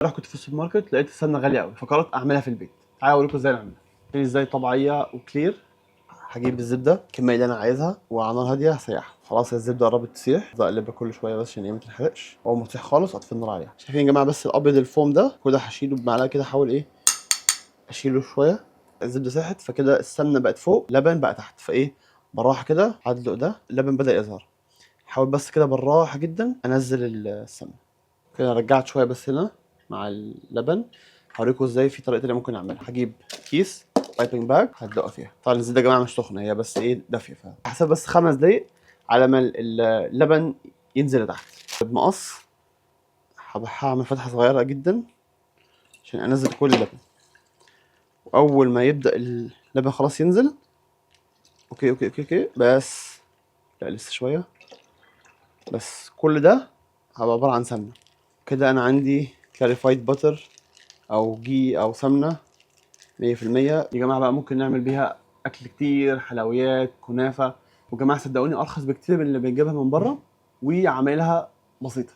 امبارح كنت في السوبر ماركت لقيت السمنه غاليه قوي، فقررت اعملها في البيت. تعالوا اوريكم ازاي نعملها. في ازاي طبيعيه وكلير. هجيب الزبده الكميه اللي انا عايزها وعلى نار هاديه هسيحها. خلاص الزبده قربت تسيح، ابدا اقلبها كل شويه بس عشان ايه ما تتحرقش. اول ما تسيح خالص اطفي النار عليها. شايفين يا جماعه بس الابيض الفوم ده كده هشيله بمعلقه كده، احاول ايه اشيله شويه. الزبده ساحت فكده السمنه بقت فوق، لبن بقى تحت، فايه بالراحه كده هدلق ده، اللبن بدا يظهر. حاول بس كده بالراحه جدا انزل السمنه كده. رجعت شويه بس هنا مع اللبن. هوريكم ازاي في طريقه تانيه ممكن اعملها. هجيب كيس بايبنج باج هدلقها فيها. طبعا الزيت ده يا جماعه مش سخنه، هي بس ايه دافيه، فهسيب بس 5 دقايق على ما اللبن ينزل لتحت. بمقص هعمل فتحه صغيره جدا عشان انزل كل اللبن. واول ما يبدا اللبن خلاص ينزل، اوكي اوكي اوكي اوكي بس، لا لسه شويه بس. كل ده هبقى عباره عن سمنه. كده انا عندي كلاريفايد باتر او جي او سمنه 100%. يا جماعه بقى ممكن نعمل بيها اكل كتير، حلويات، كنافه. وجماعه صدقوني ارخص بكتير من اللي بنجيبها من بره، وعمايلها بسيطه.